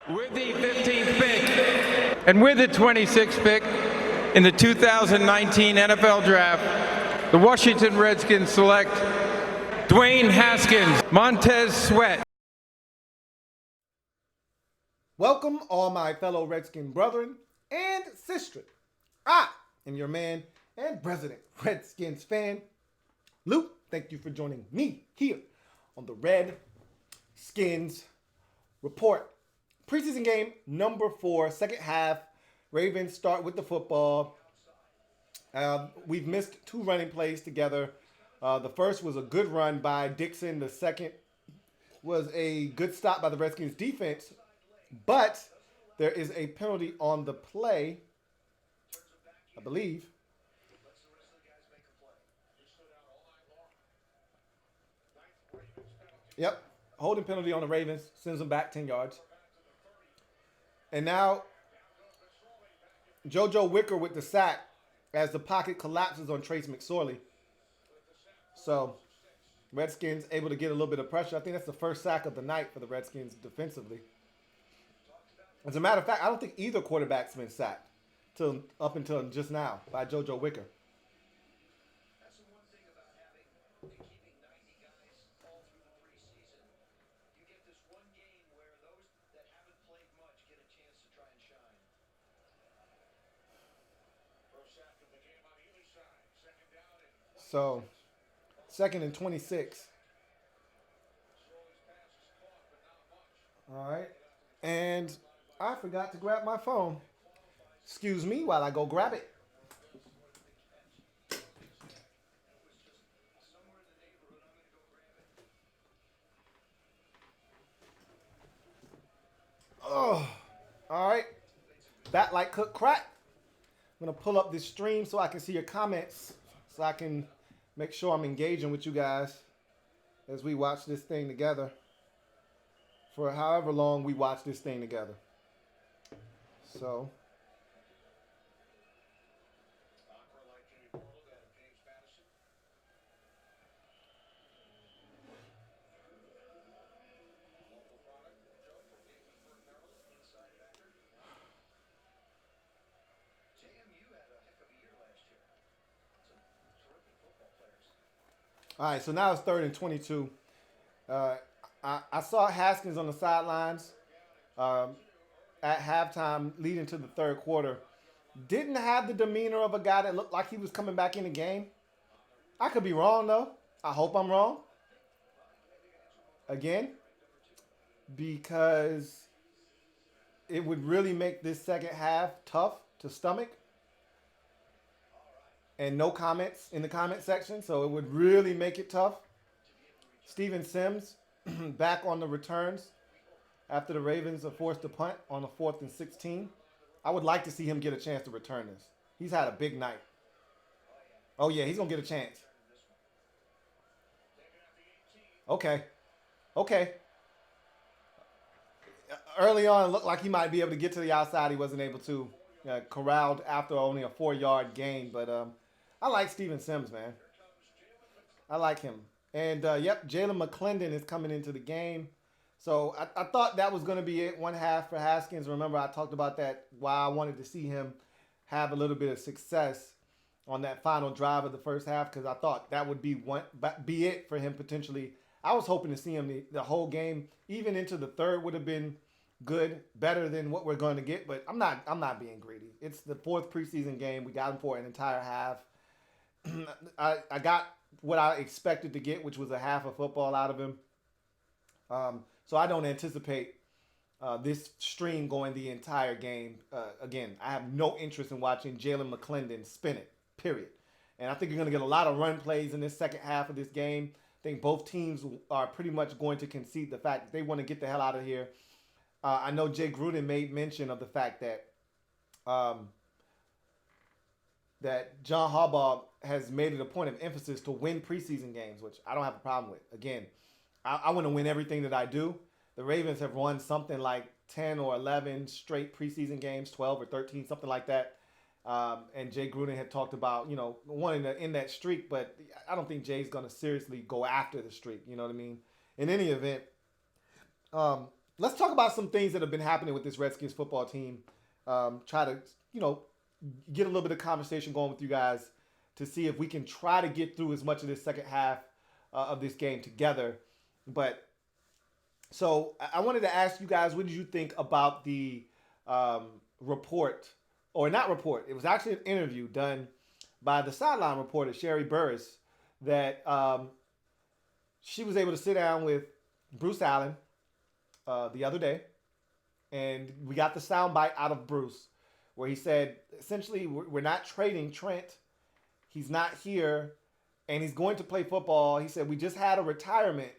With the 15th pick and with the 26th pick in the 2019 NFL Draft, the Washington Redskins select Dwayne Haskins, Montez Sweat. Welcome, all my fellow Redskin brethren and sisters. I am your man and resident Redskins fan, Luke. Thank you for joining me here on the Redskins Report. Preseason game number 4, second half. Ravens start with the football. We've missed 2 running plays together. The first was a good run by Dixon. The second was a good stop by the Redskins defense. But there is a penalty on the play, I believe. Yep, holding penalty on the Ravens, sends them back 10 yards. And now JoJo Wicker with the sack as the pocket collapses on Trace McSorley. So Redskins able to get a little bit of pressure. I think that's the first sack of the night for the Redskins defensively. As a matter of fact, I don't think either quarterback's been sacked up until just now by JoJo Wicker. That's the one thing about keeping 90 guys all through the preseason. You get this one game where those that haven't played much get a chance to try and shine. First sack of the game on either side. Second down and So, second and 26. All right. And I forgot to grab my phone. Excuse me while I go grab it. Oh, all right. Bat like cook crack. I'm going to pull up this stream so I can see your comments, so I can make sure I'm engaging with you guys as we watch this thing together for however long we watch this thing together. So, all right, so now it's 3rd and 22. I saw Haskins on the sidelines at halftime leading to the third quarter. Didn't have the demeanor of a guy that looked like he was coming back in the game. I could be wrong, though. I hope I'm wrong. Again, because it would really make this second half tough to stomach. And no comments in the comment section, so it would really make it tough. Steven Sims back on the returns after the Ravens are forced to punt on a 4th and 16. I would like to see him get a chance to return this. He's had a big night. Oh, yeah, he's going to get a chance. Okay. Early on, it looked like he might be able to get to the outside. He wasn't able to. Corralled after only a 4-yard gain, but I like Steven Sims, man. I like him. And, yep, Jalen McClendon is coming into the game. So I thought that was going to be it, one half for Haskins. Remember, I talked about that, why I wanted to see him have a little bit of success on that final drive of the first half, because I thought that would be it for him potentially. I was hoping to see him the whole game, even into the third would have been good, better than what we're going to get. But I'm not being greedy. It's the 4th preseason game. We got him for an entire half. I got what I expected to get, which was a half of football out of him. So I don't anticipate this stream going the entire game. Again, I have no interest in watching Jalen McClendon spin it, period. And I think you're going to get a lot of run plays in this second half of this game. I think both teams are pretty much going to concede the fact that they want to get the hell out of here. I know Jay Gruden made mention of the fact that that John Harbaugh has made it a point of emphasis to win preseason games, which I don't have a problem with. Again, I want to win everything that I do. The Ravens have won something like 10 or 11 straight preseason games, 12 or 13, something like that. And Jay Gruden had talked about, wanting to end that streak, but I don't think Jay's going to seriously go after the streak. You know what I mean? In any event, let's talk about some things that have been happening with this Redskins football team. Try to, get a little bit of conversation going with you guys to see if we can try to get through as much of this second half of this game together. But so I wanted to ask you guys, what did you think about the report, or not report? It was actually an interview done by the sideline reporter, Sherry Burris, that she was able to sit down with Bruce Allen the other day, and we got the soundbite out of Bruce where he said, essentially, we're not trading Trent. He's not here, and he's going to play football. He said, we just had a retirement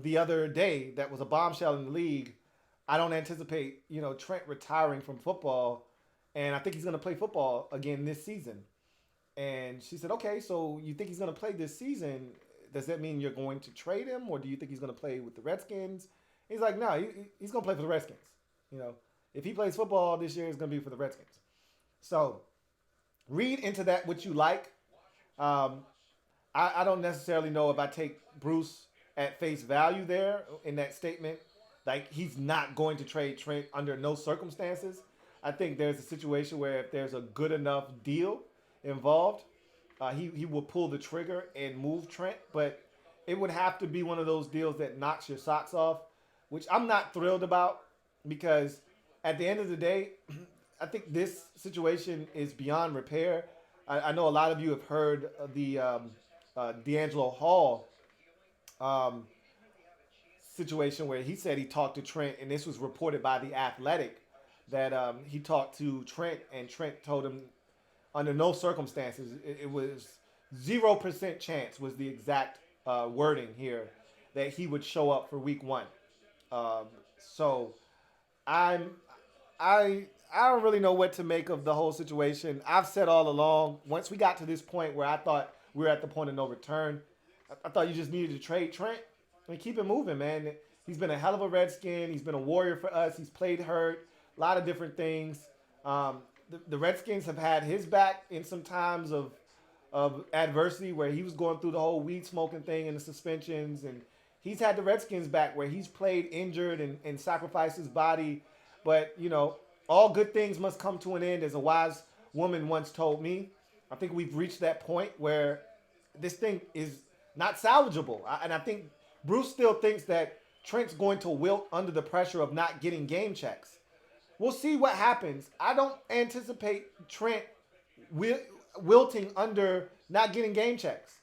the other day that was a bombshell in the league. I don't anticipate, Trent retiring from football, and I think he's going to play football again this season. And she said, okay, so you think he's going to play this season? Does that mean you're going to trade him, or do you think he's going to play with the Redskins? He's like, no, he's going to play for the Redskins. If he plays football this year, it's going to be for the Redskins. So read into that what you like. I don't necessarily know if I take Bruce at face value there in that statement. Like, he's not going to trade Trent under no circumstances. I think there's a situation where if there's a good enough deal involved, he will pull the trigger and move Trent. But it would have to be one of those deals that knocks your socks off, which I'm not thrilled about, because at the end of the day, I think this situation is beyond repair. I know a lot of you have heard of the D'Angelo Hall situation where he said he talked to Trent, and this was reported by The Athletic, that he talked to Trent, and Trent told him under no circumstances, it was 0% chance was the exact wording here, that he would show up for week 1. So I don't really know what to make of the whole situation. I've said all along, once we got to this point where I thought we were at the point of no return, I thought you just needed to trade Trent and keep it moving, man. He's been a hell of a Redskin. He's been a warrior for us. He's played hurt, a lot of different things. The Redskins have had his back in some times of adversity where he was going through the whole weed smoking thing and the suspensions, and he's had the Redskins back where he's played injured and sacrificed his body. But, all good things must come to an end, as a wise woman once told me. I think we've reached that point where this thing is not salvageable. And I think Bruce still thinks that Trent's going to wilt under the pressure of not getting game checks. We'll see what happens. I don't anticipate Trent wilting under not getting game checks.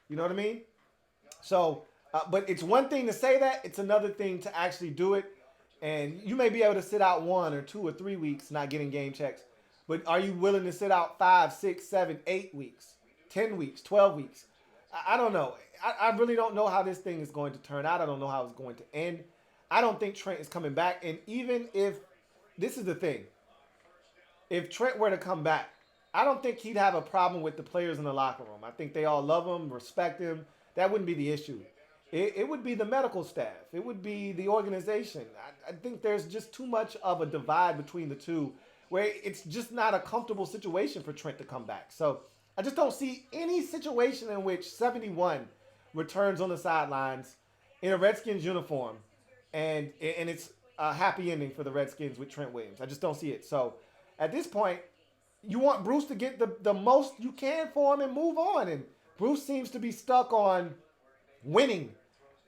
You know what I mean? So, but it's one thing to say that. It's another thing to actually do it. And you may be able to sit out 1 or 2 or 3 weeks not getting game checks. But are you willing to sit out 5, 6, 7, 8 weeks, 10 weeks, 12 weeks? I don't know. I really don't know how this thing is going to turn out. I don't know how it's going to end. I don't think Trent is coming back. And even if, this is the thing, if Trent were to come back, I don't think he'd have a problem with the players in the locker room. I think they all love him, respect him. That wouldn't be the issue. It would be the medical staff. It would be the organization. I think there's just too much of a divide between the two where it's just not a comfortable situation for Trent to come back. So I just don't see any situation in which 71 returns on the sidelines in a Redskins uniform and it's a happy ending for the Redskins with Trent Williams. I just don't see it. So at this point, you want Bruce to get the most you can for him and move on. And Bruce seems to be stuck on winning.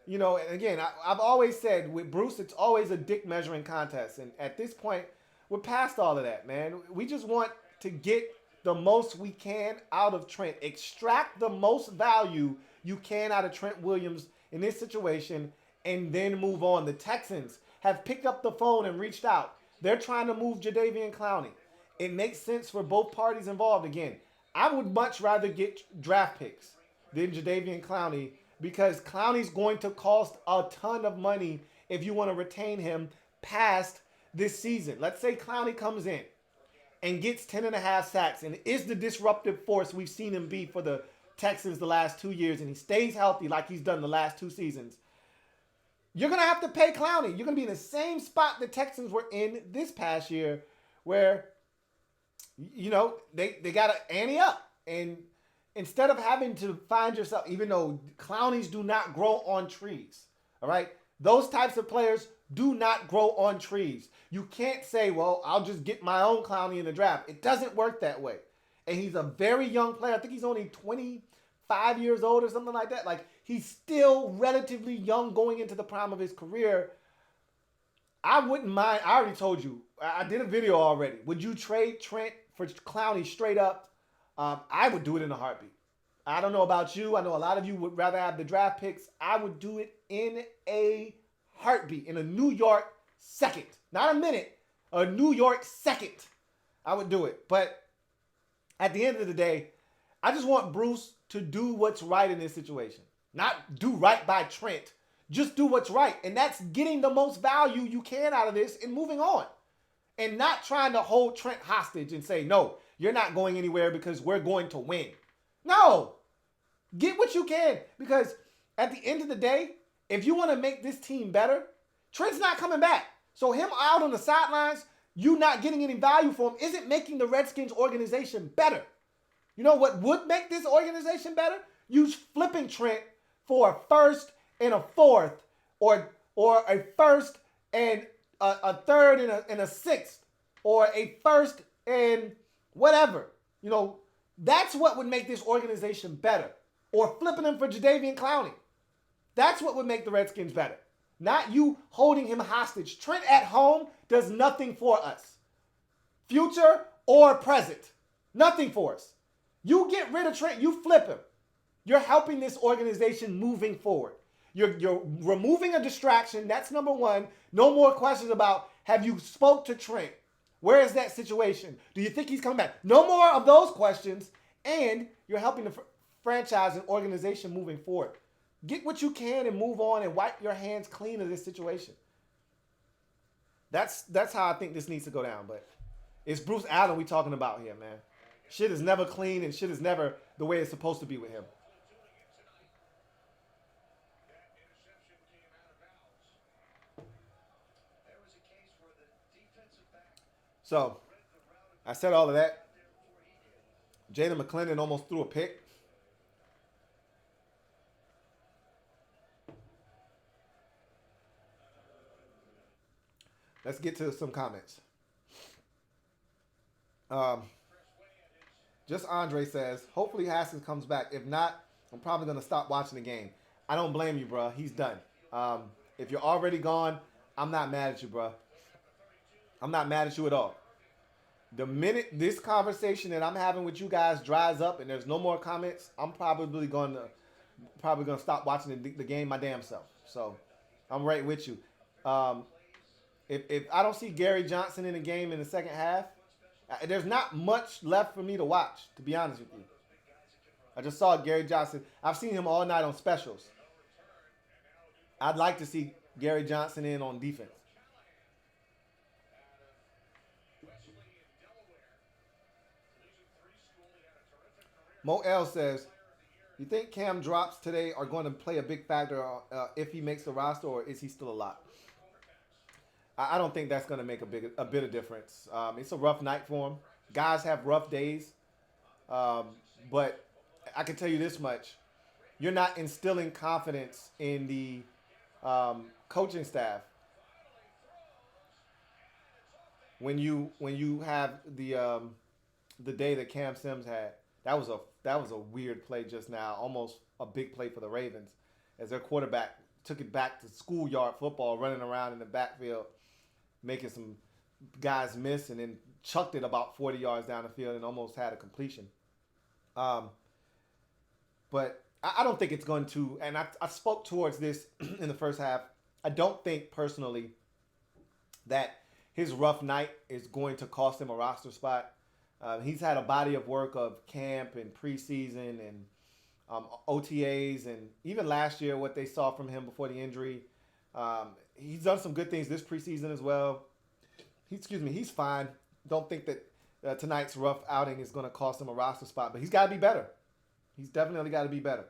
And again, I've always said with Bruce, it's always a dick measuring contest. And at this point, we're past all of that, man. We just want to get the most we can out of Trent. Extract the most value you can out of Trent Williams in this situation and then move on. The Texans have picked up the phone and reached out. They're trying to move Jadeveon Clowney. It makes sense for both parties involved. Again, I would much rather get draft picks than Jadeveon Clowney, because Clowney's going to cost a ton of money if you want to retain him past this season. Let's say Clowney comes in and gets 10.5 sacks and is the disruptive force we've seen him be for the Texans the last 2 years, and he stays healthy like he's done the last 2 seasons. You're going to have to pay Clowney. You're going to be in the same spot the Texans were in this past year where, they got to ante up. And instead of having to find yourself, even though Clowneys do not grow on trees, all right? Those types of players do not grow on trees. You can't say, well, I'll just get my own Clowney in the draft. It doesn't work that way. And he's a very young player. I think he's only 25 years old or something like that. Like, he's still relatively young going into the prime of his career. I wouldn't mind. I already told you. I did a video already. Would you trade Trent for Clowney straight up? I would do it in a heartbeat. I don't know about you. I know a lot of you would rather have the draft picks. I would do it in a heartbeat, in a New York second. Not a minute, a New York second. I would do it. But at the end of the day, I just want Bruce to do what's right in this situation. Not do right by Trent. Just do what's right. And that's getting the most value you can out of this and moving on. And not trying to hold Trent hostage and say, no, you're not going anywhere because we're going to win. No. Get what you can. Because at the end of the day, if you want to make this team better, Trent's not coming back. So him out on the sidelines, you not getting any value for him, isn't making the Redskins organization better. You know what would make this organization better? You flipping Trent for a first and a fourth, or a first and a third and a sixth, or a first and whatever. You know, that's what would make this organization better. Or flipping him for Jadeveon Clowney. That's what would make the Redskins better. Not you holding him hostage. Trent at home does nothing for us. Future or present. Nothing for us. You get rid of Trent, you flip him. You're helping this organization moving forward. You're removing a distraction. That's number one. No more questions about, have you spoke to Trent? Where is that situation? Do you think he's coming back? No more of those questions. And you're helping the franchise and organization moving forward. Get what you can and move on and wipe your hands clean of this situation. That's how I think this needs to go down. But it's Bruce Allen we talking about here, man. Shit is never clean and shit is never the way it's supposed to be with him. So, I said all of that. Jaden McClendon almost threw a pick. Let's get to some comments. Just Andre says, hopefully Haskins comes back. If not, I'm probably going to stop watching the game. I don't blame you, bro. He's done. If you're already gone, I'm not mad at you, bro. I'm not mad at you at all. The minute this conversation that I'm having with you guys dries up and there's no more comments, I'm probably going to stop watching the game my damn self. So I'm right with you. If I don't see Gary Johnson in the game in the second half, there's not much left for me to watch, to be honest with you. I just saw Gary Johnson. I've seen him all night on specials. I'd like to see Gary Johnson in on defense. Mo L says, you think Cam drops today are going to play a big factor if he makes the roster, or is he still a lock? I don't think that's going to make a bit of difference. It's a rough night for him. Guys have rough days. But I can tell you this much. You're not instilling confidence in the coaching staff when you have the day that Cam Sims had. That was a weird play just now, almost a big play for the Ravens, as their quarterback took it back to schoolyard football, running around in the backfield, making some guys miss, and then chucked it about 40 yards down the field and almost had a completion. But I don't think it's going to, and I spoke towards this in the first half. I don't think personally that his rough night is going to cost him a roster spot. He's had a body of work of camp and preseason and OTAs, and even last year what they saw from him before the injury. He's done some good things this preseason as well. He's fine. Don't think that tonight's rough outing is going to cost him a roster spot, but he's got to be better. He's definitely got to be better.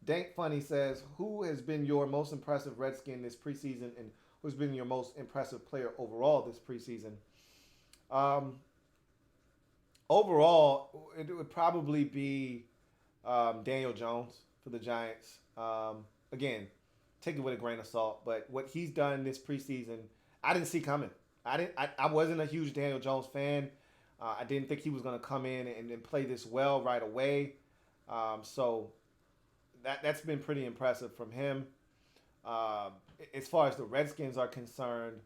Dank Funny says, who has been your most impressive Redskin this preseason, and who's been your most impressive player overall this preseason? Overall, it would probably be Daniel Jones for the Giants. Again, take it with a grain of salt. But what he's done this preseason, I didn't see coming. I wasn't a huge Daniel Jones fan. I didn't think he was going to come in and play this well right away. So that's been pretty impressive from him. As far as the Redskins are concerned,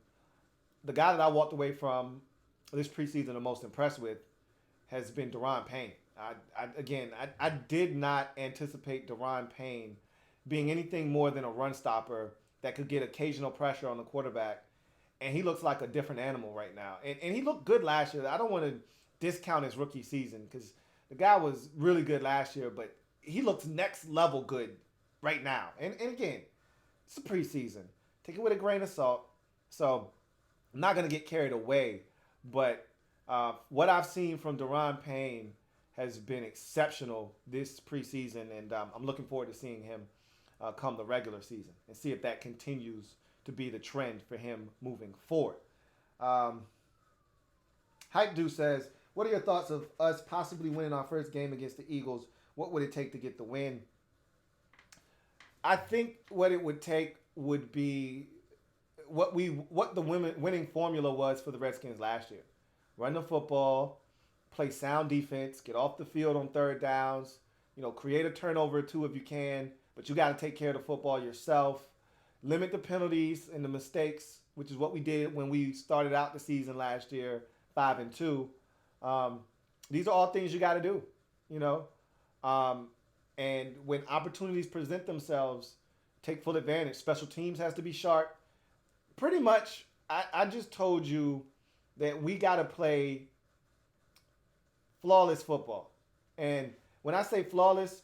the guy that I walked away from this preseason the most impressed with has been Daron Payne. I did not anticipate Daron Payne being anything more than a run stopper that could get occasional pressure on the quarterback. And he looks like a different animal right now. And he looked good last year. I don't want to discount his rookie season because the guy was really good last year, but he looks next level good right now. And again, it's a preseason. Take it with a grain of salt. So I'm not going to get carried away. But what I've seen from Daron Payne has been exceptional this preseason. And I'm looking forward to seeing him come the regular season and see if that continues to be the trend for him moving forward. Hype Dude says, what are your thoughts of us possibly winning our first game against the Eagles? What would it take to get the win? I think what it would take would be what the winning formula was for the Redskins last year. Run the football, play sound defense, get off the field on third downs, create a turnover or two if you can, but you got to take care of the football yourself. Limit the penalties and the mistakes, which is what we did when we started out the season last year, 5-2. These are all things you got to do, and when opportunities present themselves, take full advantage. Special teams has to be sharp. Pretty much, I just told you that we got to play flawless football. And when I say flawless,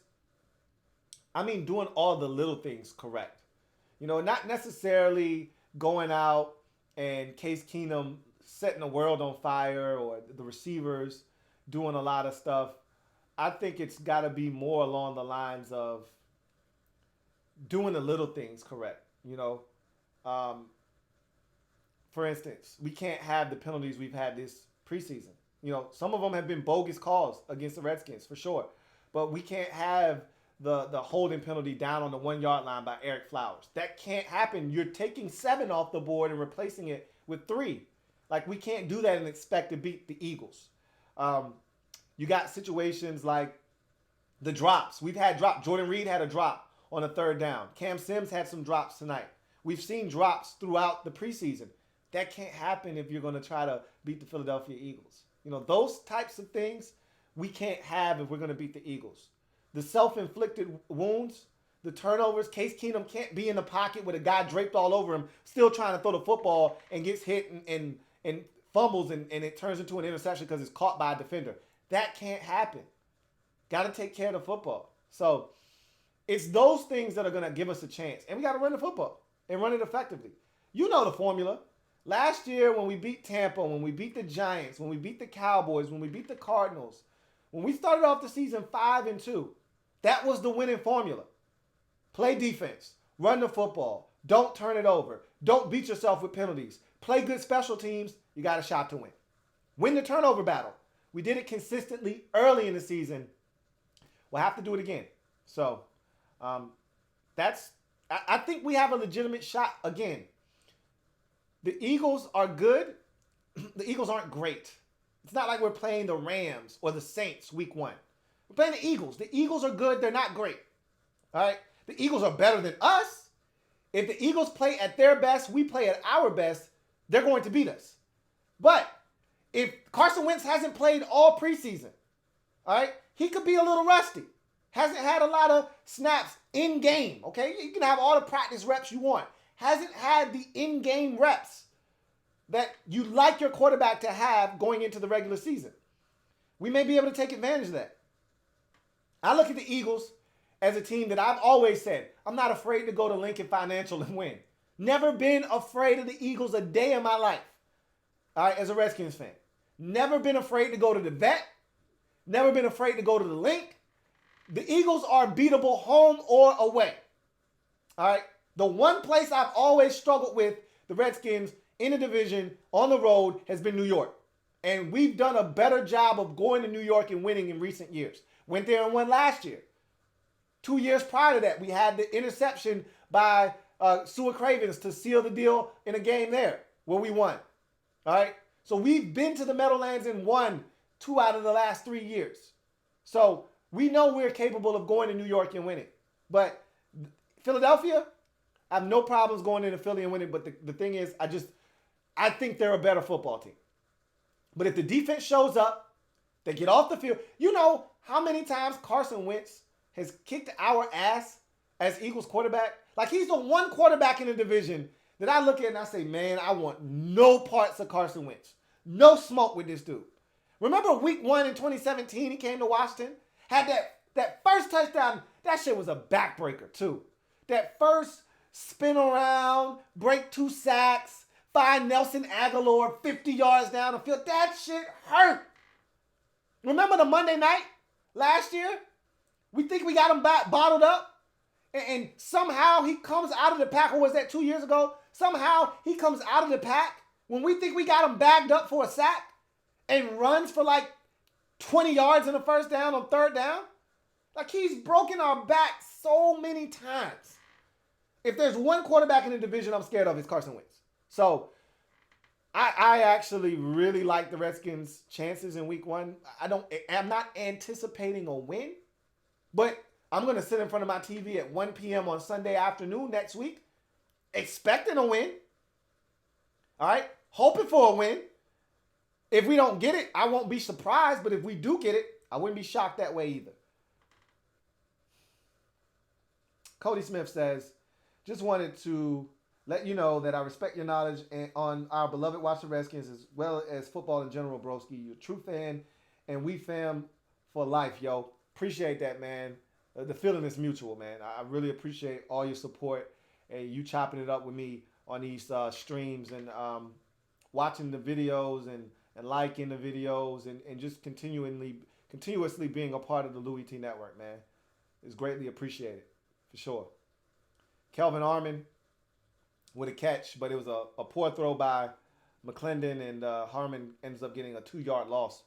I mean doing all the little things correct. Not necessarily going out and Case Keenum setting the world on fire or the receivers doing a lot of stuff. I think it's got to be more along the lines of doing the little things correct. For instance, we can't have the penalties we've had this preseason. Some of them have been bogus calls against the Redskins for sure, but we can't have the holding penalty down on the 1 yard line by Eric Flowers. That can't happen. You're taking 7 off the board and replacing it with 3. Like, we can't do that and expect to beat the Eagles. You got situations like the drops. We've had drops. Jordan Reed had a drop on a third down. Cam Sims had some drops tonight. We've seen drops throughout the preseason. That can't happen if you're going to try to beat the Philadelphia Eagles. Those types of things we can't have if we're going to beat the Eagles. The self-inflicted wounds, the turnovers. Case Keenum can't be in the pocket with a guy draped all over him, still trying to throw the football and gets hit and fumbles and it turns into an interception because it's caught by a defender. That can't happen. Got to take care of the football. So it's those things that are going to give us a chance. And we got to run the football and run it effectively. You know the formula. Last year when we beat Tampa, when we beat the Giants, when we beat the Cowboys, when we beat the Cardinals, when we started off the season 5-2, that was the winning formula. Play defense. Run the football. Don't turn it over. Don't beat yourself with penalties. Play good special teams. You got a shot to win. Win the turnover battle. We did it consistently early in the season. We'll have to do it again. So I think we have a legitimate shot again. The Eagles are good. The Eagles aren't great. It's not like we're playing the Rams or the Saints week 1. We're playing the Eagles. The Eagles are good. They're not great. All right? The Eagles are better than us. If the Eagles play at their best, we play at our best, they're going to beat us. But if Carson Wentz hasn't played all preseason, all right, he could be a little rusty. Hasn't had a lot of snaps in game, okay? You can have all the practice reps you want. Hasn't had the in-game reps that you like your quarterback to have going into the regular season. We may be able to take advantage of that. I look at the Eagles as a team that I've always said, I'm not afraid to go to Lincoln Financial and win. Never been afraid of the Eagles a day in my life, all right, as a Redskins fan. Never been afraid to go to the Vet. Never been afraid to go to the Link. The Eagles are beatable home or away. All right. The one place I've always struggled with the Redskins in the division on the road has been New York. And we've done a better job of going to New York and winning in recent years. Went there and won last year. 2 years prior to that, we had the interception by Sua Cravens to seal the deal in a game there where we won. All right. So we've been to the Meadowlands and won 2 out of the last 3 years. So we know we're capable of going to New York and winning. But Philadelphia, I have no problems going into Philly and winning. But the thing is, I think they're a better football team. But if the defense shows up, they get off the field. You know how many times Carson Wentz has kicked our ass as Eagles quarterback? Like, he's the one quarterback in the division that I look at and I say, man, I want no parts of Carson Wentz. No smoke with this dude. Remember week 1 in 2017, he came to Washington? Had that first touchdown. That shit was a backbreaker, too. That first spin around, break 2 sacks, find Nelson Aguilar 50 yards down the field. That shit hurt. Remember the Monday night last year? We think we got him bottled up. And somehow he comes out of the pack. Or was that 2 years ago? Somehow he comes out of the pack when we think we got him bagged up for a sack and runs for like 20 yards in the first down on 3rd down. Like, he's broken our back so many times. If there's one quarterback in the division I'm scared of, it's Carson Wentz. So I actually really like the Redskins' chances in week 1. I'm not anticipating a win, but I'm going to sit in front of my TV at 1 p.m. on Sunday afternoon next week, expecting a win. All right? Hoping for a win. If we don't get it, I won't be surprised, but if we do get it, I wouldn't be shocked that way either. Cody Smith says, just wanted to let you know that I respect your knowledge on our beloved Washington Redskins as well as football in general, broski. You're a true fan, and we fam for life, yo. Appreciate that, man. The feeling is mutual, man. I really appreciate all your support and you chopping it up with me on these streams and watching the videos and liking the videos and just continuously being a part of the Louie T Network, man. It's greatly appreciated, for sure. Kelvin Armin with a catch, but it was a poor throw by McClendon, and Harmon ends up getting a 2-yard loss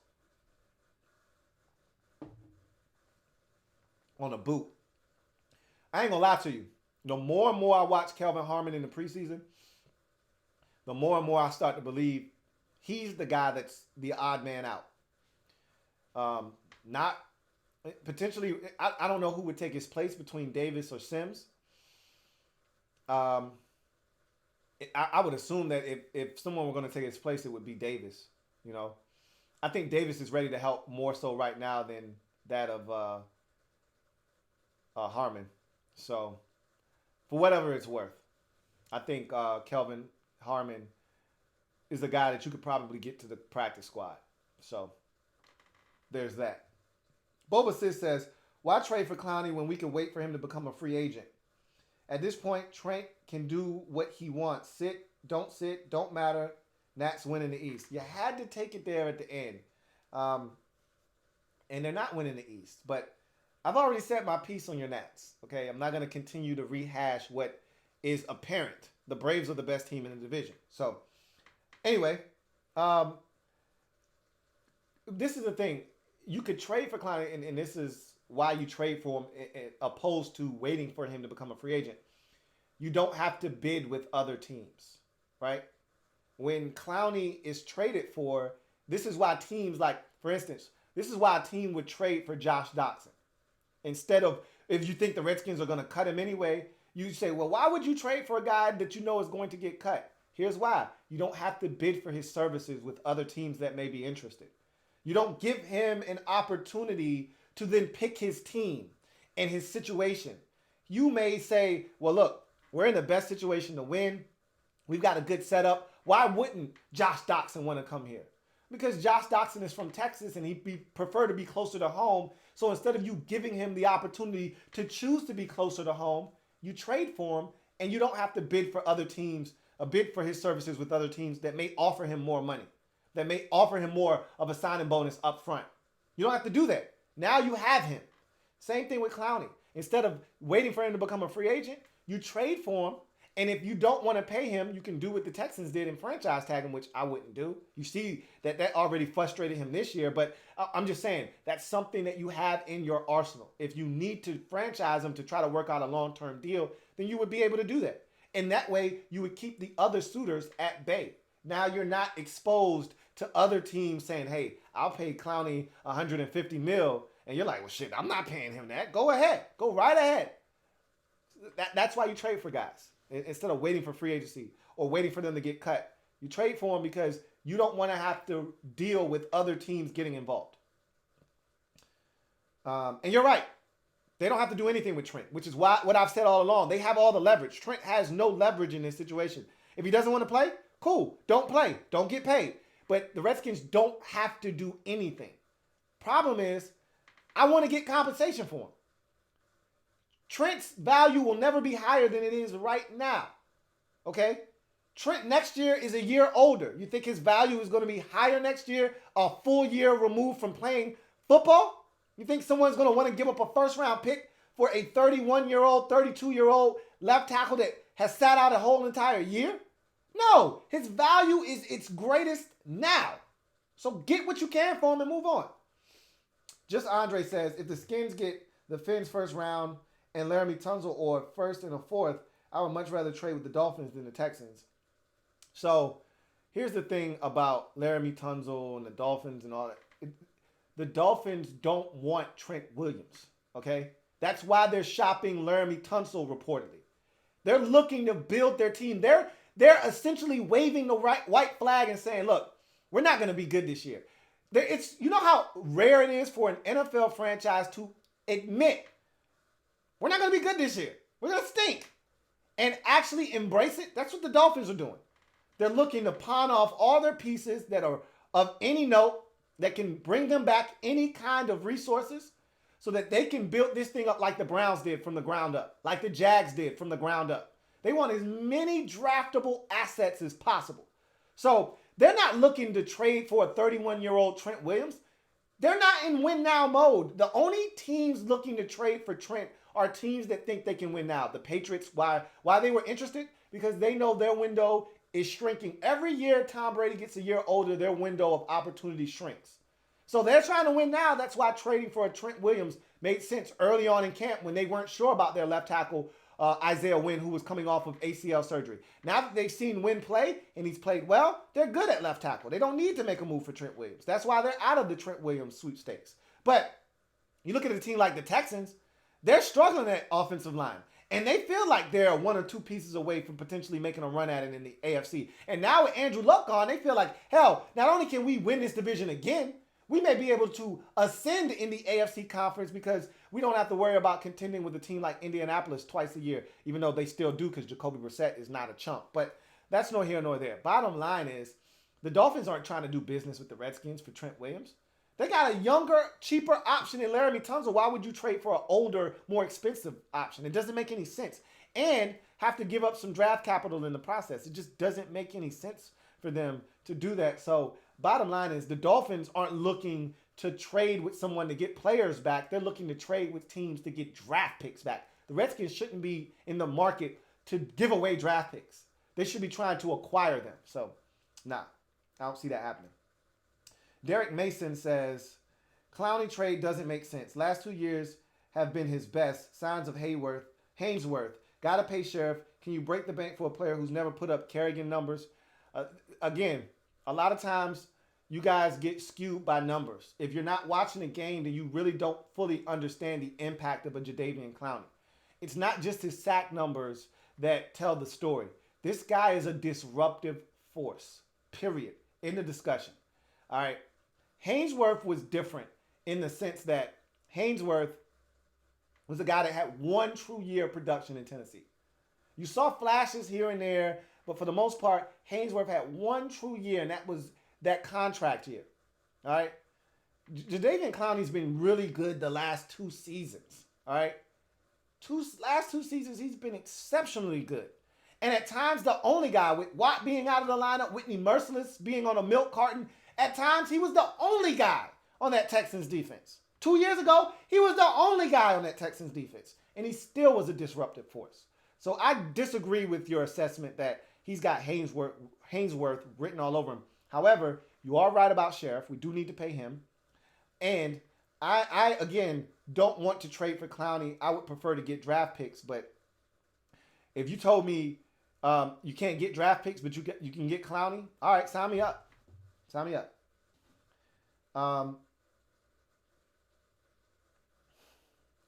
on a boot. I ain't gonna lie to you. The more and more I watch Kelvin Harmon in the preseason, the more and more I start to believe he's the guy that's the odd man out. Not potentially, I don't know who would take his place between Davis or Sims. I would assume that if someone were going to take his place, it would be Davis. You know, I think Davis is ready to help more so right now than that of Harmon. So, for whatever it's worth, I think Kelvin Harmon is the guy that you could probably get to the practice squad. So, there's that. Boba Sis says, why trade for Clowney when we can wait for him to become a free agent? At this point, Trent can do what he wants. Sit, don't matter. Nats winning the East. You had to take it there at the end. And they're not winning the East. But I've already said my piece on your Nats. Okay, I'm not going to continue to rehash what is apparent. The Braves are the best team in the division. So, anyway, this is the thing. You could trade for Clowney, and this is why you trade for him opposed to waiting for him to become a free agent. You don't have to bid with other teams, right? When Clowney is traded for, this is why teams like, for instance, this is why a team would trade for Josh Doctson. Instead of, if you think the Redskins are going to cut him anyway, you say, well, why would you trade for a guy that you know is going to get cut? Here's why. You don't have to bid for his services with other teams that may be interested. You don't give him an opportunity to then pick his team and his situation. You may say, well, look, we're in the best situation to win. We've got a good setup. Why wouldn't Josh Doctson want to come here? Because Josh Doctson is from Texas and he'd prefer to be closer to home. So instead of you giving him the opportunity to choose to be closer to home, you trade for him and you don't have to bid for other teams, bid for his services with other teams that may offer him more money, that may offer him more of a signing bonus up front. You don't have to do that. Now you have him. Same thing with Clowney. Instead of waiting for him to become a free agent, you trade for him. And if you don't want to pay him, you can do what the Texans did and franchise tag him, which I wouldn't do. You see that already frustrated him this year. But I'm just saying, that's something that you have in your arsenal. If you need to franchise him to try to work out a long-term deal, then you would be able to do that. And that way, you would keep the other suitors at bay. Now you're not exposed to other teams saying, hey, I'll pay Clowney 150 mil. And you're like, well, shit, I'm not paying him that. Go ahead. Go right ahead. That's why you trade for guys. Instead of waiting for free agency or waiting for them to get cut. You trade for them because you don't want to have to deal with other teams getting involved. And you're right. They don't have to do anything with Trent, which is what I've said all along. They have all the leverage. Trent has no leverage in this situation. If he doesn't want to play, cool. Don't play. Don't get paid. But the Redskins don't have to do anything. Problem is, I want to get compensation for him. Trent's value will never be higher than it is right now. Okay? Trent next year is a year older. You think his value is going to be higher next year, a full year removed from playing football? You think someone's going to want to give up a first-round pick for a 31-year-old, 32-year-old left tackle that has sat out a whole entire year? No. His value is its greatest now. So get what you can for him and move on. Just Andre says, if the Skins get the Finns first round and Laramie Tunsil or first and a fourth, I would much rather trade with the Dolphins than the Texans. So here's the thing about Laramie Tunsil and the Dolphins and all that. The Dolphins don't want Trent Williams, okay? That's why they're shopping Laramie Tunsil reportedly. They're looking to build their team. They're essentially waving the white flag and saying, look, we're not going to be good this year. You know how rare it is for an NFL franchise to admit, we're not going to be good this year. We're going to stink. And actually embrace it. That's what the Dolphins are doing. They're looking to pawn off all their pieces that are of any note, that can bring them back any kind of resources so that they can build this thing up like the Browns did from the ground up, like the Jags did from the ground up. They want as many draftable assets as possible. So they're not looking to trade for a 31-year-old Trent Williams. They're not in win now mode. The only teams looking to trade for Trent are teams that think they can win now. The Patriots, why they were interested? Because they know their window is shrinking. Every year Tom Brady gets a year older, their window of opportunity shrinks. So they're trying to win now. That's why trading for a Trent Williams made sense early on in camp when they weren't sure about their left tackle, Isaiah Wynn, who was coming off of ACL surgery. Now that they've seen Wynn play and he's played well, they're good at left tackle. They don't need to make a move for Trent Williams. That's why they're out of the Trent Williams sweepstakes. But you look at a team like the Texans, they're struggling at offensive line. And they feel like they're one or two pieces away from potentially making a run at it in the AFC. And now with Andrew Luck gone, they feel like, hell, not only can we win this division again, we may be able to ascend in the AFC conference because we don't have to worry about contending with a team like Indianapolis twice a year, even though they still do because Jacoby Brissett is not a chump. But that's nor here nor there. Bottom line is, the Dolphins aren't trying to do business with the Redskins for Trent Williams. They got a younger, cheaper option in Laramie Tunsil. Why would you trade for an older, more expensive option? It doesn't make any sense. And have to give up some draft capital in the process. It just doesn't make any sense for them to do that. So bottom line is the Dolphins aren't looking to trade with someone to get players back. They're looking to trade with teams to get draft picks back. The Redskins shouldn't be in the market to give away draft picks. They should be trying to acquire them. So, nah, I don't see that happening. Derek Mason says, Clowney trade doesn't make sense. Last 2 years have been his best. Signs of Hainsworth. Gotta pay Sheriff. Can you break the bank for a player who's never put up Kerrigan numbers? Again, a lot of times you guys get skewed by numbers. If you're not watching the game, then you really don't fully understand the impact of a Jadeveon Clowney. It's not just his sack numbers that tell the story. This guy is a disruptive force, period. In the discussion. All right. Hainsworth was different in the sense that Hainsworth was a guy that had one true year of production in Tennessee. You saw flashes here and there, but for the most part, Hainsworth had one true year, and that was that contract year. All right. Jadeveon Clowney's been really good the last 2 seasons. All right. Last two seasons, he's been exceptionally good. And at times, the only guy, with Watt being out of the lineup, Whitney Merciless being on a milk carton, at times, he was the only guy on that Texans defense. 2 years ago, he was the only guy on that Texans defense. And he still was a disruptive force. So I disagree with your assessment that he's got Hainsworth written all over him. However, you are right about Sheriff. We do need to pay him. And I again, don't want to trade for Clowney. I would prefer to get draft picks. But if you told me You can't get draft picks, but you can get Clowney. All right, sign me up. Sign me up.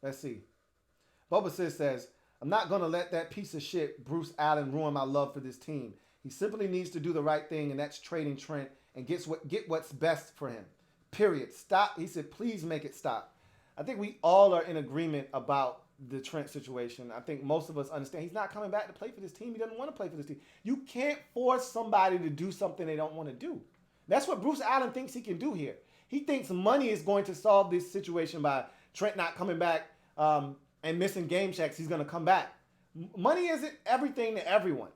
Let's see. Boba Sis says, I'm not going to let that piece of shit Bruce Allen ruin my love for this team. He simply needs to do the right thing, and that's trading Trent and get what's best for him. Period. Stop. He said, please make it stop. I think we all are in agreement about the Trent situation. I think most of us understand he's not coming back to play for this team. He doesn't want to play for this team. You can't force somebody to do something they don't want to do. That's what Bruce Allen thinks he can do here. He thinks money is going to solve this situation by Trent not coming back and missing game checks. He's going to come back. Money isn't everything to everyone.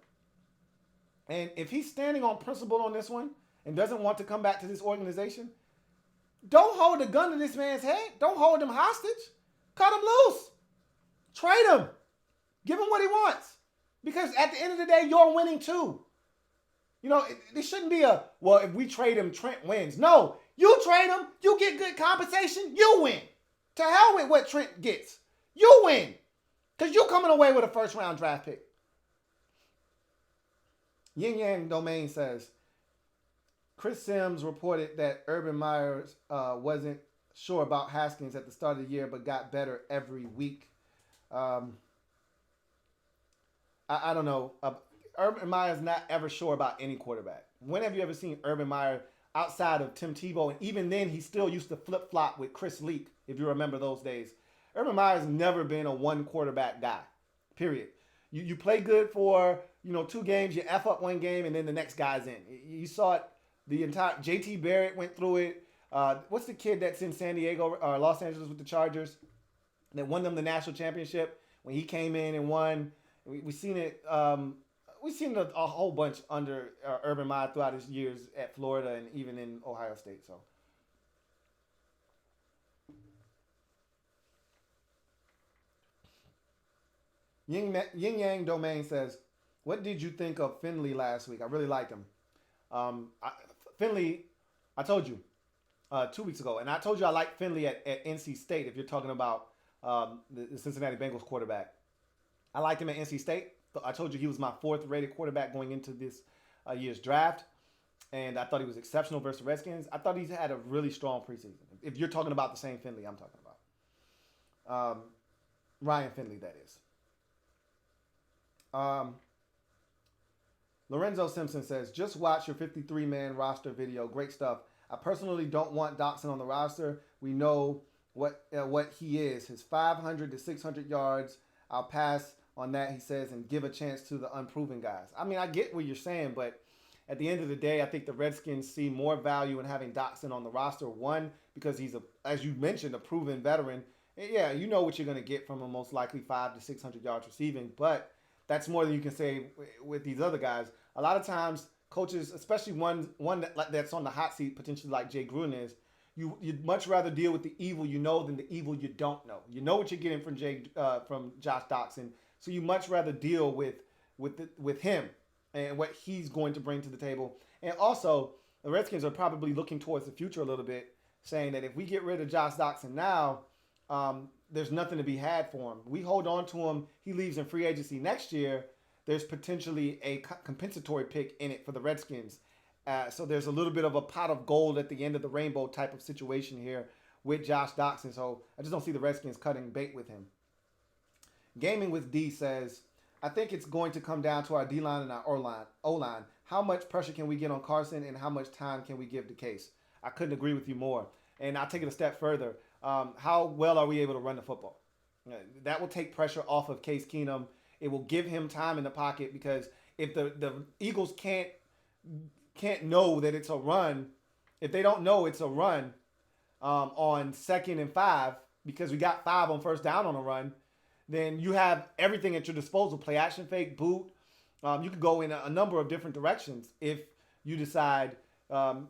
And if he's standing on principle on this one and doesn't want to come back to this organization, don't hold a gun to this man's head. Don't hold him hostage. Cut him loose. Trade him. Give him what he wants. Because at the end of the day, you're winning too. You know, it shouldn't be well, if we trade him, Trent wins. No, you trade him, you get good compensation, you win. To hell with what Trent gets. You win. Because you're coming away with a first-round draft pick. Yin Yang Domain says, Chris Sims reported that Urban Meyer wasn't sure about Haskins at the start of the year, but got better every week. I don't know. Urban Meyer's not ever sure about any quarterback. When have you ever seen Urban Meyer outside of Tim Tebow? And even then, he still used to flip-flop with Chris Leak, if you remember those days. Urban Meyer's never been a one-quarterback guy, period. You play good for 2 games, you F up one game, and then the next guy's in. You saw it the entire – JT Barrett went through it. What's the kid that's in San Diego or Los Angeles with the Chargers that won them the national championship? When he came in and won, we've seen it we've seen a whole bunch under Urban Meyer throughout his years at Florida and even in Ohio State. So, Yin Yang Domain says, what did you think of Finley last week? I really liked him. Finley, I told you 2 weeks ago, and I told you I liked Finley at NC State if you're talking about the Cincinnati Bengals quarterback. I liked him at NC State. I told you he was my 4th rated quarterback going into this year's draft. And I thought he was exceptional versus the Redskins. I thought he had a really strong preseason. If you're talking about the same Finley I'm talking about. Ryan Finley, that is. Lorenzo Simpson says, just watch your 53-man roster video. Great stuff. I personally don't want Doxson on the roster. We know what he is. His 500 to 600 yards. I'll pass on that, he says, and give a chance to the unproven guys. I mean, I get what you're saying, but at the end of the day, I think the Redskins see more value in having Doxson on the roster. One, because he's, as you mentioned, a proven veteran. Yeah, you know what you're going to get from him, most likely 500 to 600 yards receiving, but that's more than you can say with these other guys. A lot of times, coaches, especially one that's on the hot seat, potentially like Jay Gruden is, you'd much rather deal with the evil you know than the evil you don't know. You know what you're getting from Josh Doxson, so you much rather deal with him and what he's going to bring to the table. And also, the Redskins are probably looking towards the future a little bit, saying that if we get rid of Josh Doxson now, there's nothing to be had for him. We hold on to him. He leaves in free agency next year. There's potentially a compensatory pick in it for the Redskins. So there's a little bit of a pot of gold at the end of the rainbow type of situation here with Josh Doxson. So I just don't see the Redskins cutting bait with him. Gaming with D says, I think it's going to come down to our D-line and our O-line. How much pressure can we get on Carson and how much time can we give to Case? I couldn't agree with you more. And I'll take it a step further. How well are we able to run the football? That will take pressure off of Case Keenum. It will give him time in the pocket because if the Eagles can't know that it's a run, if they don't know it's a run on 2nd and 5 because we got 5 on first down on a run, then you have everything at your disposal. Play action fake, boot. You could go in a number of different directions if you decide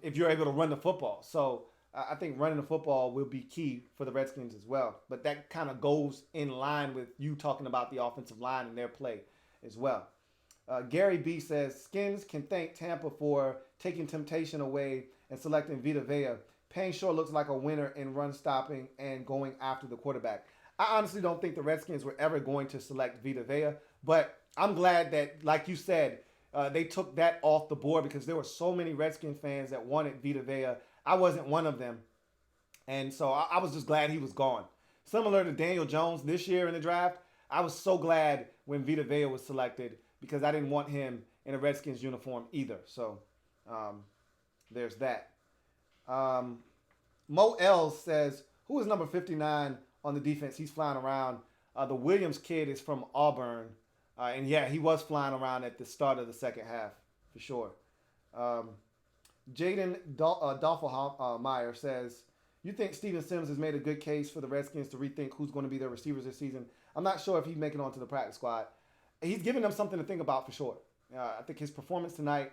if you're able to run the football. So I think running the football will be key for the Redskins as well. But that kind of goes in line with you talking about the offensive line and their play as well. Gary B says, Skins can thank Tampa for taking temptation away and selecting Vita Vea. Payne sure looks like a winner in run stopping and going after the quarterback. I honestly don't think the Redskins were ever going to select Vita Vea, but I'm glad that, like you said, they took that off the board because there were so many Redskins fans that wanted Vita Vea. I wasn't one of them. And so I was just glad he was gone. Similar to Daniel Jones this year in the draft, I was so glad when Vita Vea was selected because I didn't want him in a Redskins uniform either. So there's that. Mo L says, who is number 59 on the defense? He's flying around. The Williams kid is from Auburn. And yeah, he was flying around at the start of the second half, for sure. Jaden Dolphelmeyer says, you think Steven Sims has made a good case for the Redskins to rethink who's going to be their receivers this season? I'm not sure if he's making it onto the practice squad. He's giving them something to think about for sure. I think his performance tonight,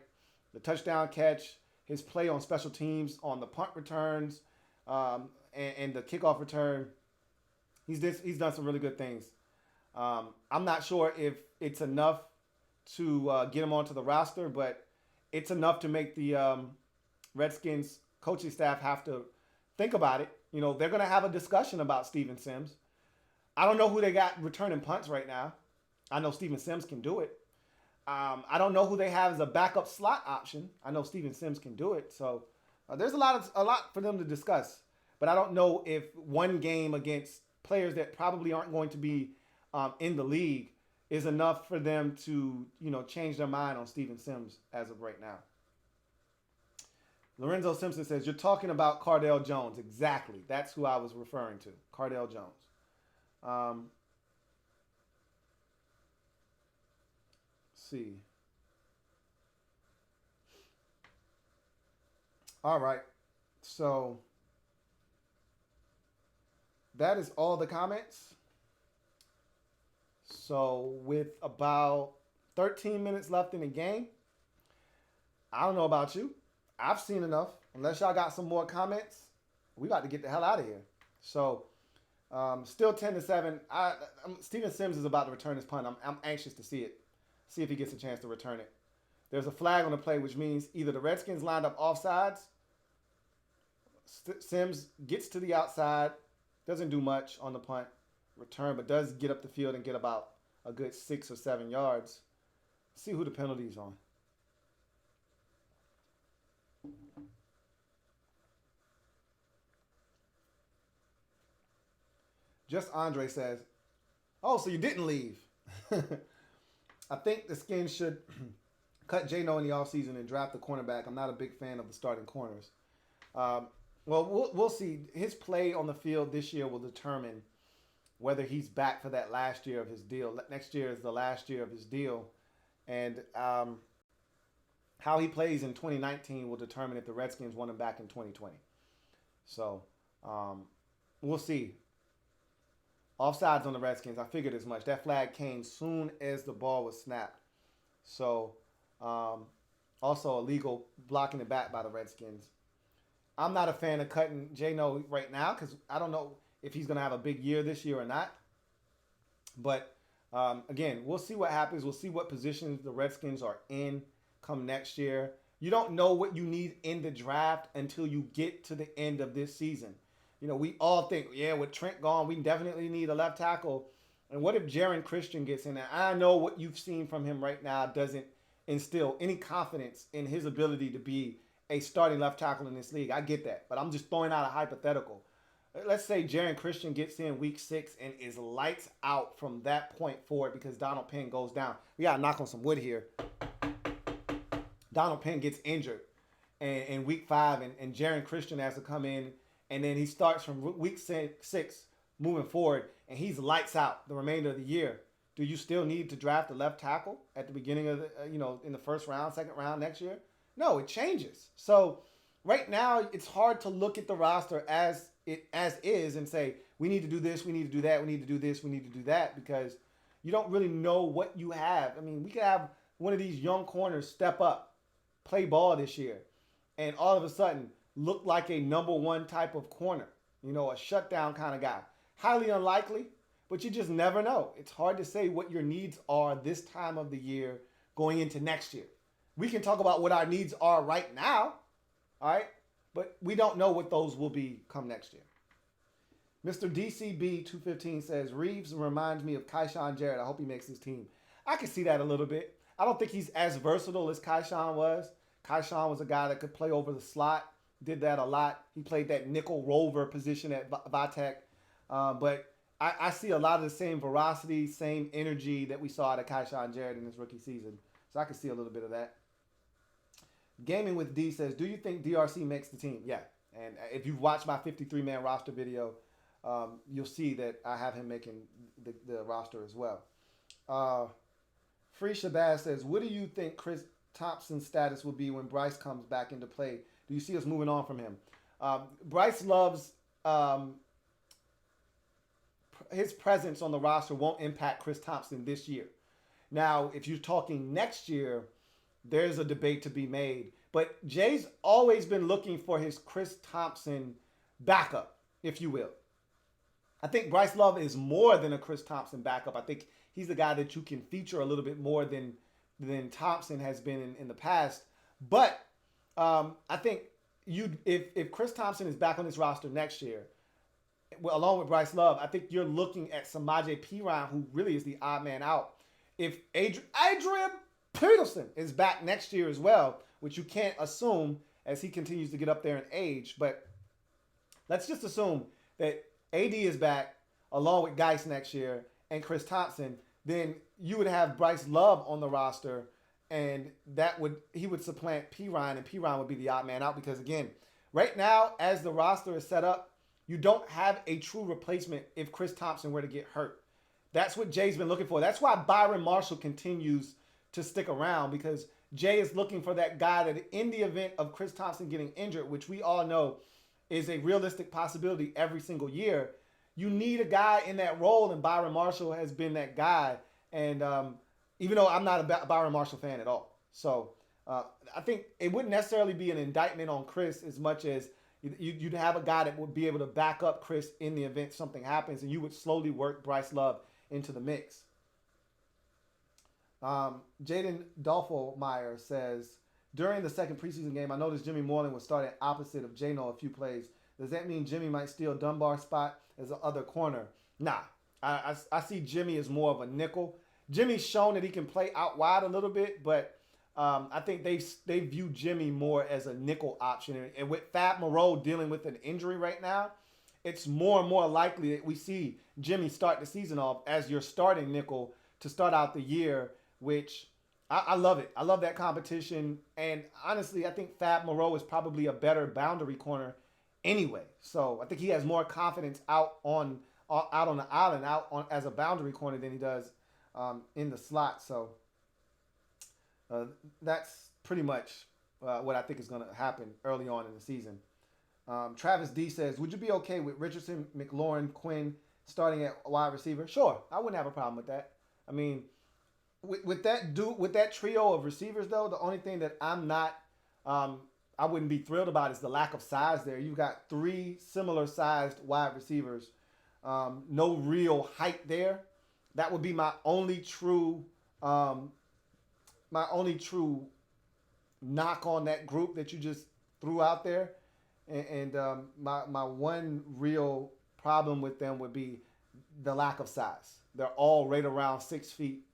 the touchdown catch, his play on special teams, on the punt returns, and the kickoff return, he's done some really good things. I'm not sure if it's enough to get him onto the roster, but it's enough to make the Redskins coaching staff have to think about it. You know, they're going to have a discussion about Steven Sims. I don't know who they got returning punts right now. I know Steven Sims can do it. I don't know who they have as a backup slot option. I know Steven Sims can do it. So there's a lot for them to discuss. But I don't know if one game against players that probably aren't going to be in the league is enough for them to, change their mind on Steven Sims as of right now. Lorenzo Simpson says, you're talking about Cardale Jones. Exactly. That's who I was referring to. Cardale Jones. Let's see. All right. So that is all the comments. So with about 13 minutes left in the game, I don't know about you. I've seen enough. Unless y'all got some more comments, we got to get the hell out of here. So still 10-7. Steven Sims is about to return his punt. I'm anxious to see it. See if he gets a chance to return it. There's a flag on the play, which means either the Redskins lined up offsides. Sims gets to the outside, doesn't do much on the punt return, but does get up the field and get about a good 6 or 7 yards. See who the penalty is on. Just Andre says, oh, so you didn't leave. I think the Skins should cut Jano in the offseason and draft the cornerback. I'm not a big fan of the starting corners. Well, we'll see. His play on the field this year will determine whether he's back for that last year of his deal. Next year is the last year of his deal. And how he plays in 2019 will determine if the Redskins want him back in 2020. So we'll see. Offsides on the Redskins. I figured as much. That flag came soon as the ball was snapped. So also illegal blocking the back by the Redskins. I'm not a fan of cutting Jano right now because I don't know if he's going to have a big year this year or not. But again, we'll see what happens. We'll see what positions the Redskins are in come next year. You don't know what you need in the draft until you get to the end of this season. We all think, yeah, with Trent gone, we definitely need a left tackle. And what if Jaron Christian gets in there? I know what you've seen from him right now doesn't instill any confidence in his ability to be a starting left tackle in this league. I get that. But I'm just throwing out a hypothetical. Let's say Jaron Christian gets in week 6 and is lights out from that point forward because Donald Penn goes down. We got to knock on some wood here. Donald Penn gets injured in week 5 and Jaron Christian has to come in. And then he starts from week 6 moving forward, and he's lights out the remainder of the year. Do you still need to draft a left tackle at the beginning of the, in the first round, second round next year? No, it changes. So right now, it's hard to look at the roster as is and say, we need to do this, we need to do that, we need to do this, we need to do that, because you don't really know what you have. I mean, we could have one of these young corners step up, play ball this year, and all of a sudden, look like a number 1 type of corner, a shutdown kind of guy. Highly unlikely, but you just never know. It's hard to say what your needs are this time of the year going into next year. We can talk about what our needs are right now, all right? But we don't know what those will be come next year. Mr. DCB215 says, Reeves reminds me of Kyshawn Jarrett. I hope he makes his team. I can see that a little bit. I don't think he's as versatile as Kaishan was. Kaishan was a guy that could play over the slot, did that a lot. He played that nickel rover position at Vitek. But I see a lot of the same veracity, same energy that we saw out of Kaishan Jarrett in his rookie season. So I can see a little bit of that. Gaming with D says, do you think DRC makes the team? Yeah. And if you've watched my 53-man roster video, you'll see that I have him making the roster as well. Free Shabazz says, what do you think Chris Thompson's status will be when Bryce comes back into play? Do you see us moving on from him? Bryce loves his presence on the roster won't impact Chris Thompson this year. Now, if you're talking next year, there's a debate to be made. But Jay's always been looking for his Chris Thompson backup, if you will. I think Bryce Love is more than a Chris Thompson backup. I think he's the guy that you can feature a little bit more than Thompson has been in the past. But I think if Chris Thompson is back on this roster next year, well, along with Bryce Love, I think you're looking at Samaje Perine, who really is the odd man out. If Adrian Peterson is back next year as well, which you can't assume as he continues to get up there in age, but let's just assume that AD is back along with Geis next year and Chris Thompson, then you would have Bryce Love on the roster, and he would supplant Perine, and Perine would be the odd man out because, again, right now, as the roster is set up, you don't have a true replacement if Chris Thompson were to get hurt. That's what Jay's been looking for. That's why Byron Marshall continues to stick around, because Jay is looking for that guy that in the event of Chris Thompson getting injured, which we all know is a realistic possibility every single year, you need a guy in that role, and Byron Marshall has been that guy. And even though I'm not a Byron Marshall fan at all. So I think it wouldn't necessarily be an indictment on Chris as much as you'd have a guy that would be able to back up Chris in the event something happens, and you would slowly work Bryce Love into the mix. Jaden Dolfelmeyer says, during the second preseason game, I noticed Jimmy Moreland was starting opposite of Jano a few plays. Does that mean Jimmy might steal Dunbar's spot as the other corner? Nah, I see Jimmy as more of a nickel. Jimmy's shown that he can play out wide a little bit, but I think they view Jimmy more as a nickel option. And with Fab Moreau dealing with an injury right now, it's more and more likely that we see Jimmy start the season off as your starting nickel to start out the year, which I love it. I love that competition. And honestly, I think Fab Moreau is probably a better boundary corner anyway. So I think he has more confidence out on the island, as a boundary corner than he does in the slot. So that's pretty much what I think is going to happen early on in the season. Travis D says, would you be okay with Richardson, McLaurin, Quinn starting at wide receiver? Sure, I wouldn't have a problem with that. I mean, with that trio of receivers, though, the only thing that I wouldn't be thrilled about is the lack of size there. You've got three similar sized wide receivers, no real height there. That would be my only true knock on that group that you just threw out there. And my one real problem with them would be the lack of size. They're all right around 6 feet,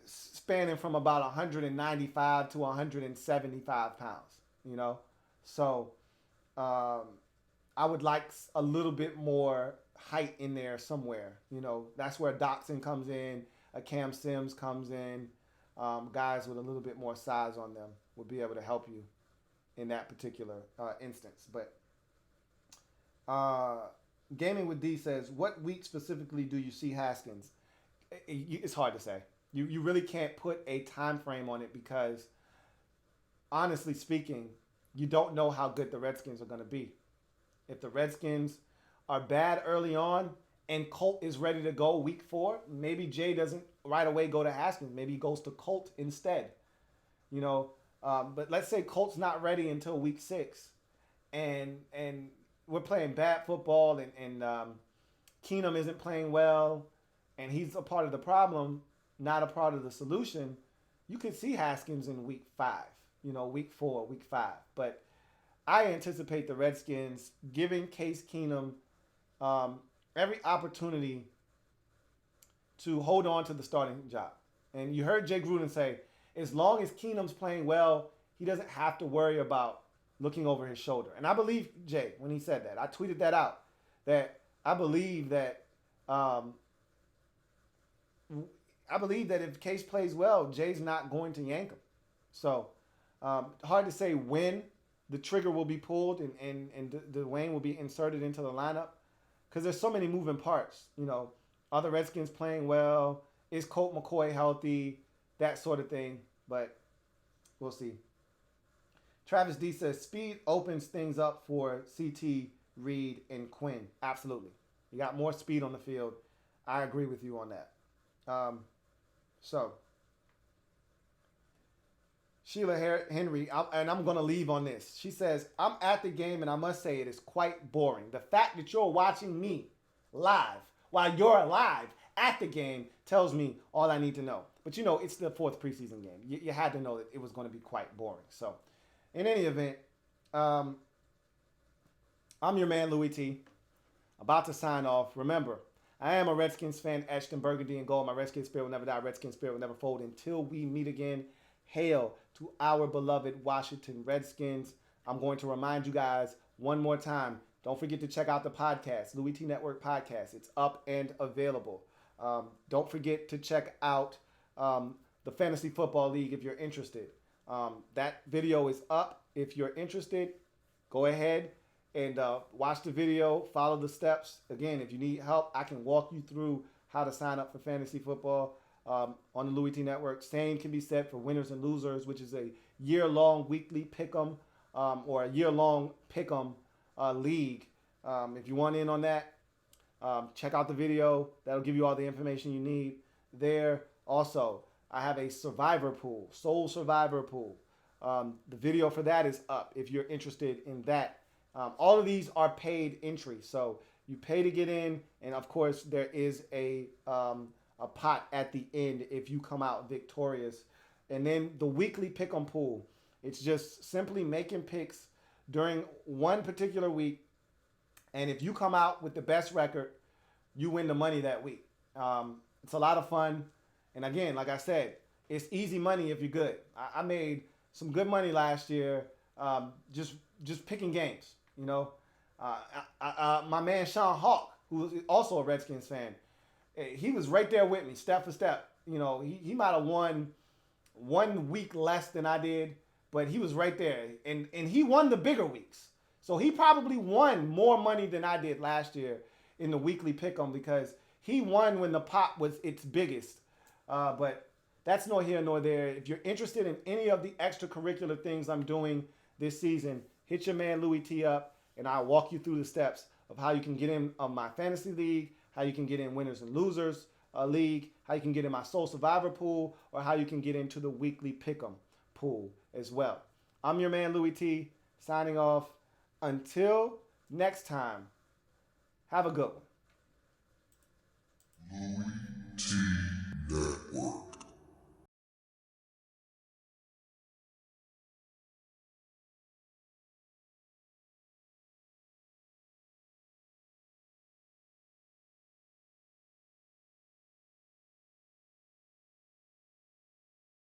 spanning from about 195 to 175 pounds, So I would like a little bit more height in there somewhere. That's where Doxson comes in, a Cam Sims comes in. Guys with a little bit more size on them would be able to help you in that particular instance. But Gaming with D says, what week specifically do you see Haskins? It's hard to say. You really can't put a time frame on it because, honestly speaking, you don't know how good the Redskins are going to be. If the Redskins are bad early on and Colt is ready to go week 4, maybe Jay doesn't right away go to Haskins. Maybe he goes to Colt instead. But let's say Colt's not ready until week 6, and we're playing bad football, and Keenum isn't playing well, and he's a part of the problem, not a part of the solution. You could see Haskins in week 5, week 4, week 5. But I anticipate the Redskins giving Case Keenum every opportunity to hold on to the starting job. And you heard Jay Gruden say, as long as Keenum's playing well, he doesn't have to worry about looking over his shoulder. And I believe Jay when he said that. I tweeted that out. That I believe that if Case plays well, Jay's not going to yank him. So hard to say when the trigger will be pulled and Dwayne will be inserted into the lineup because there's so many moving parts. You know, are the Redskins playing well? Is Colt McCoy healthy? That sort of thing. But we'll see. Travis D says speed opens things up for CT, Reed, and Quinn. Absolutely. You got more speed on the field. I agree with you on that. So, Sheila Henry, and I'm going to leave on this. She says, I'm at the game and I must say it is quite boring. The fact that you're watching me live while you're live at the game tells me all I need to know. But you know, it's the 4th preseason game. You had to know that it was going to be quite boring. So, in any event, I'm your man, Louie T. About to sign off. Remember, I am a Redskins fan, etched in burgundy and gold. My Redskins spirit will never die. Redskins spirit will never fold. Until we meet again, hail to our beloved Washington Redskins. I'm going to remind you guys one more time. Don't forget to check out the podcast, Louie T Network Podcast. It's up and available. Don't forget to check out the Fantasy Football League if you're interested. That video is up. If you're interested, go ahead and watch the video, follow the steps. Again, if you need help, I can walk you through how to sign up for fantasy football on the Louie T Network. Same can be said for Winners and Losers, which is a year-long weekly pick'em or a year-long pick'em league. If you want in on that, check out the video. That'll give you all the information you need there. Also, I have a survivor pool, Soul Survivor pool. The video for that is up if you're interested in that. All of these are paid entry, so you pay to get in, and of course there is a pot at the end if you come out victorious. And then the weekly pick'em pool, it's just simply making picks during one particular week, and if you come out with the best record, you win the money that week. It's a lot of fun, and again, like I said, it's easy money if you're good. I made some good money last year just picking games. You know, my man Sean Hawk, who is also a Redskins fan, he was right there with me, step for step. You know, he might have won 1 week less than I did, but he was right there, and he won the bigger weeks. So he probably won more money than I did last year in the weekly pick'em because he won when the pot was its biggest. But that's nor here nor there. If you're interested in any of the extracurricular things I'm doing this season, hit your man Louie T up, and I'll walk you through the steps of how you can get in my fantasy league, how you can get in Winners and Losers league, how you can get in my Soul Survivor pool, or how you can get into the weekly pick'em pool as well. I'm your man Louie T, signing off. Until next time, have a good one. Louie T Network.